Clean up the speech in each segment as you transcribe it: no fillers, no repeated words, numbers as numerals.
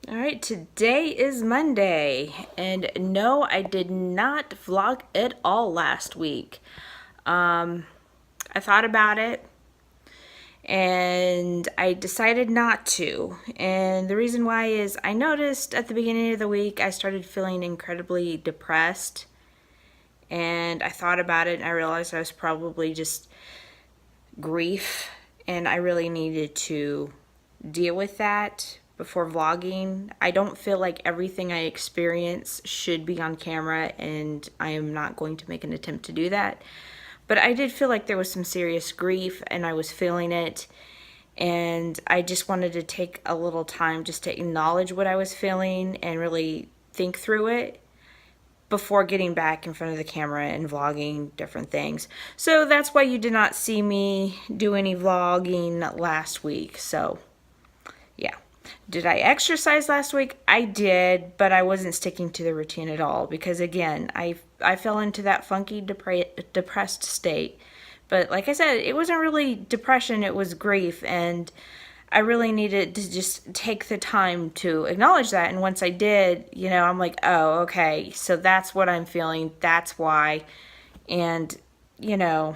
All right, today is Monday, and no, I did not vlog at all last week. I thought about it and I decided not to. And the reason why is I noticed at the beginning of the week I started feeling incredibly depressed, and I thought about it and I realized I was probably just grief, and I really needed to deal with that before vlogging. I don't feel like everything I experience should be on camera, and I am not going to make an attempt to do that. But I did feel like there was some serious grief and I was feeling it, and I just wanted to take a little time just to acknowledge what I was feeling and really think through it before getting back in front of the camera and vlogging different things. So that's why you did not see me do any vlogging last week. So yeah. Did I exercise last week? I did, but I wasn't sticking to the routine at all because, again, I fell into that funky depressed state. But like I said, it wasn't really depression, it was grief, and I really needed to just take the time to acknowledge that. And once I did, I'm like, oh, okay, so that's what I'm feeling, that's why. And, you know,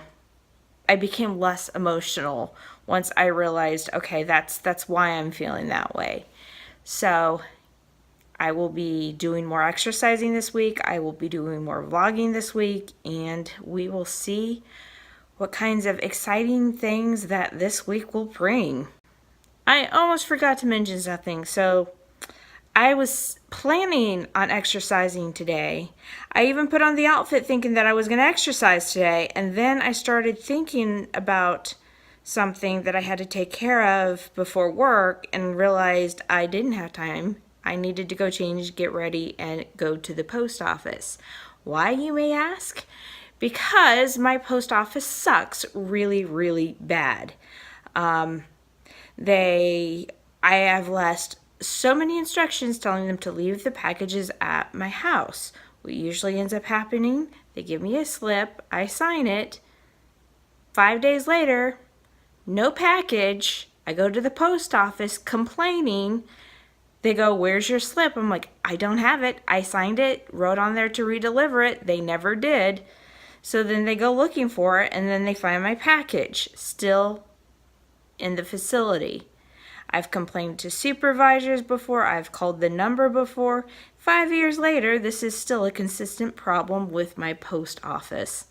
I became less emotional once I realized, okay, that's why I'm feeling that way. So I will be doing more exercising this week. I will be doing more vlogging this week, and we will see what kinds of exciting things that this week will bring. I almost forgot to mention something. So I was planning on exercising today. I even put on the outfit thinking that I was going to exercise today. And then I started thinking about something that I had to take care of before work and realized I didn't have time. I needed to go change, get ready, and go to the post office. Why, you may ask? Because my post office sucks really, really bad. I have left so many instructions telling them to leave the packages at my house. What usually ends up happening, they give me a slip, I sign it. 5 days later, no package. I go to the post office complaining. They go, "Where's your slip?" I'm like, "I don't have it. I signed it, wrote on there to redeliver it." They never did. So then they go looking for it, and then they find my package still in the facility. I've complained to supervisors before. I've called the number before. 5 years later, this is still a consistent problem with my post office.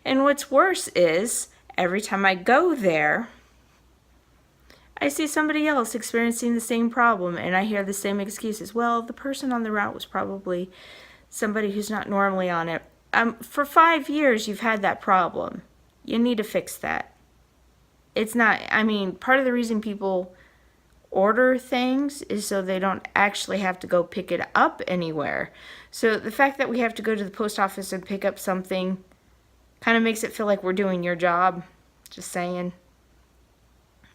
And what's worse is, every time I go there, I see somebody else experiencing the same problem, and I hear the same excuses. Well, the person on the route was probably somebody who's not normally on it. For 5 years, you've had that problem. You need to fix that. It's not, part of the reason people order things is so they don't actually have to go pick it up anywhere. So the fact that we have to go to the post office and pick up something kind of makes it feel like we're doing your job. Just saying.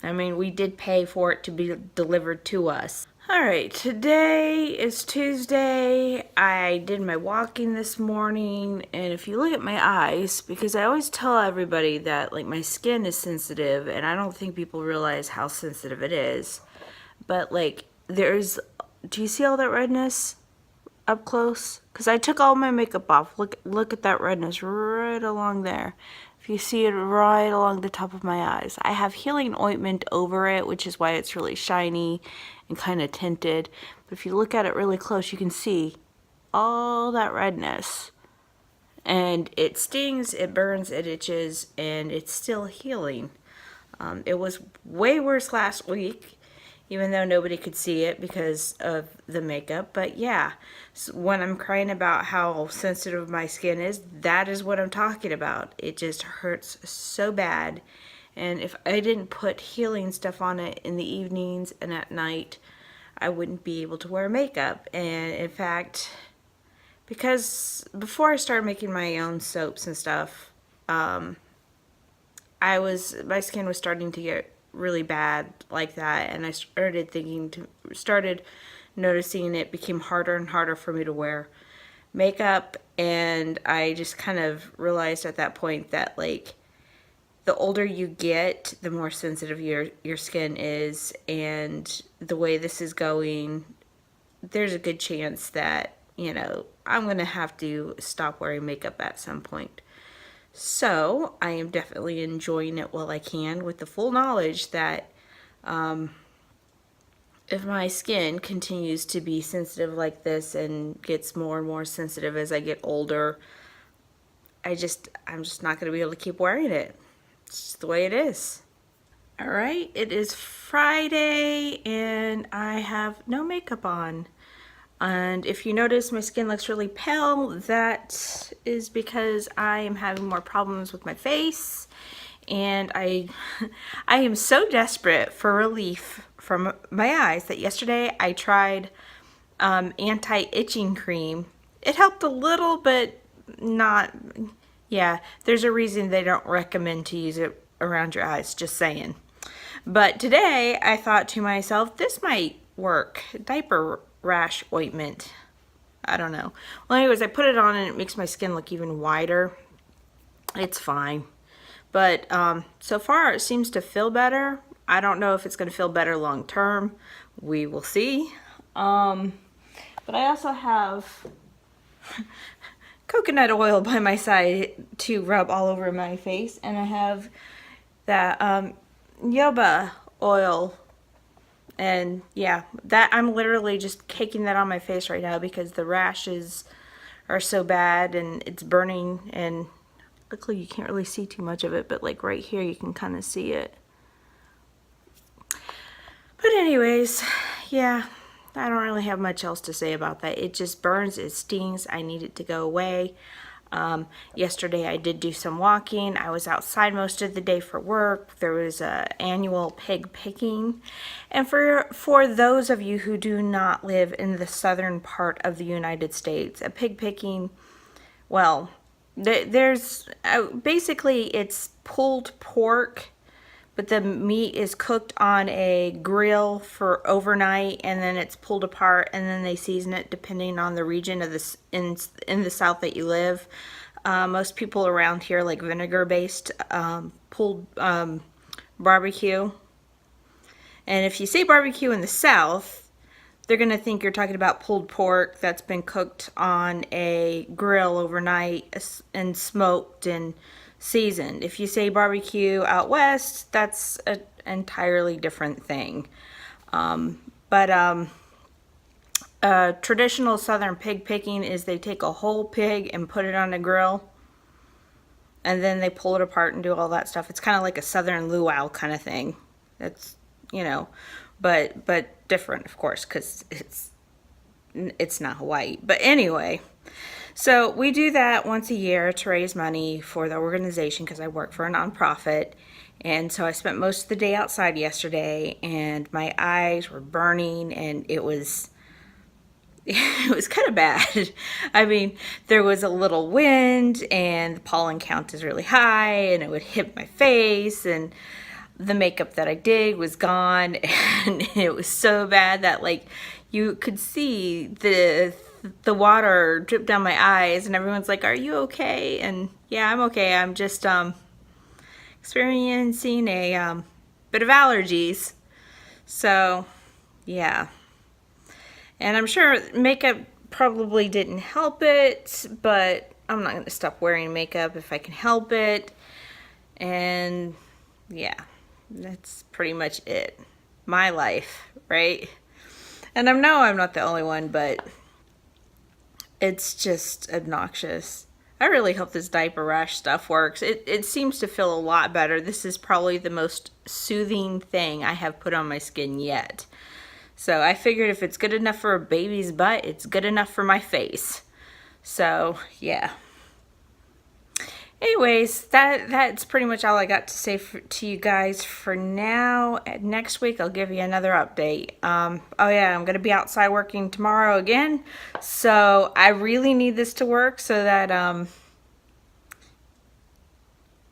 We did pay for it to be delivered to us. Alright, today is Tuesday. I did my walking this morning, and if you look at my eyes, because I always tell everybody that my skin is sensitive, and I don't think people realize how sensitive it is. But do you see all that redness up close? Because I took all my makeup off. Look at that redness right along there. If you see it right along the top of my eyes. I have healing ointment over it, which is why it's really shiny and kind of tinted. But if you look at it really close, you can see all that redness. And it stings, it burns, it itches, and it's still healing. It was way worse last week, even though nobody could see it because of the makeup. But yeah, so when I'm crying about how sensitive my skin is, that is what I'm talking about. It just hurts so bad. And if I didn't put healing stuff on it in the evenings and at night, I wouldn't be able to wear makeup. And in fact, because before I started making my own soaps and stuff, my skin was starting to get really bad like that, and I started noticing it became harder and harder for me to wear makeup, and I just kind of realized at that point that the older you get, the more sensitive your skin is, and the way this is going, there's a good chance that, I'm going to have to stop wearing makeup at some point. So I am definitely enjoying it while I can, with the full knowledge that if my skin continues to be sensitive like this and gets more and more sensitive as I get older, I'm just not going to be able to keep wearing it. It's just the way it is. All right, it is Friday and I have no makeup on. And if you notice my skin looks really pale, that is because I am having more problems with my face. And I am so desperate for relief from my eyes that yesterday I tried anti-itching cream. It helped a little, but not, yeah, there's a reason they don't recommend to use it around your eyes, just saying. But today I thought to myself, this might work. Diaper rash ointment. I don't know. Well, anyways, I put it on and it makes my skin look even whiter. It's fine. But so far it seems to feel better. I don't know if it's going to feel better long term. We will see. But I also have coconut oil by my side to rub all over my face. And I have that jojoba oil. And yeah, that I'm literally just caking that on my face right now because the rashes are so bad and it's burning, and luckily you can't really see too much of it, but like right here you can kind of see it. But anyways, yeah, I don't really have much else to say about that. It just burns, it stings, I need it to go away. Yesterday I did do some walking. I was outside most of the day for work. There was an annual pig picking. And for those of you who do not live in the southern part of the United States, a pig picking, well, there's basically it's pulled pork, but the meat is cooked on a grill for overnight, and then it's pulled apart, and then they season it depending on the region of this in the south that you live. Most people around here like vinegar-based pulled barbecue. And if you say barbecue in the south, they're gonna think you're talking about pulled pork that's been cooked on a grill overnight and smoked and seasoned. If you say barbecue out west, that's an entirely different thing. Traditional southern pig picking is they take a whole pig and put it on a grill, and then they pull it apart and do all that stuff. It's kind of like a southern luau kind of thing. That's, but different, of course, because it's not Hawaii. But anyway, so we do that once a year to raise money for the organization because I work for a nonprofit. And so I spent most of the day outside yesterday, and my eyes were burning, and it was kind of bad. I mean, there was a little wind, and the pollen count is really high, and it would hit my face, and the makeup that I did was gone, and it was so bad that like you could see the water drip down my eyes, and everyone's like, "Are you okay?" And yeah, I'm okay. I'm just experiencing a bit of allergies. So yeah, and I'm sure makeup probably didn't help it, but I'm not going to stop wearing makeup if I can help it. And yeah, that's pretty much it. My life, right? And I know I'm not the only one, but it's just obnoxious. I really hope this diaper rash stuff works. It seems to feel a lot better. This is probably the most soothing thing I have put on my skin yet. So I figured if it's good enough for a baby's butt, it's good enough for my face. So yeah. Anyways, that's pretty much all I got to say to you guys for now. Next week I'll give you another update. Oh yeah, I'm going to be outside working tomorrow again. So I really need this to work so that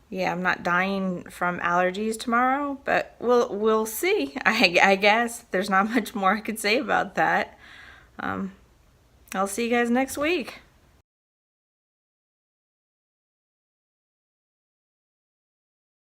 yeah, I'm not dying from allergies tomorrow, but we'll see. I guess there's not much more I could say about that. I'll see you guys next week.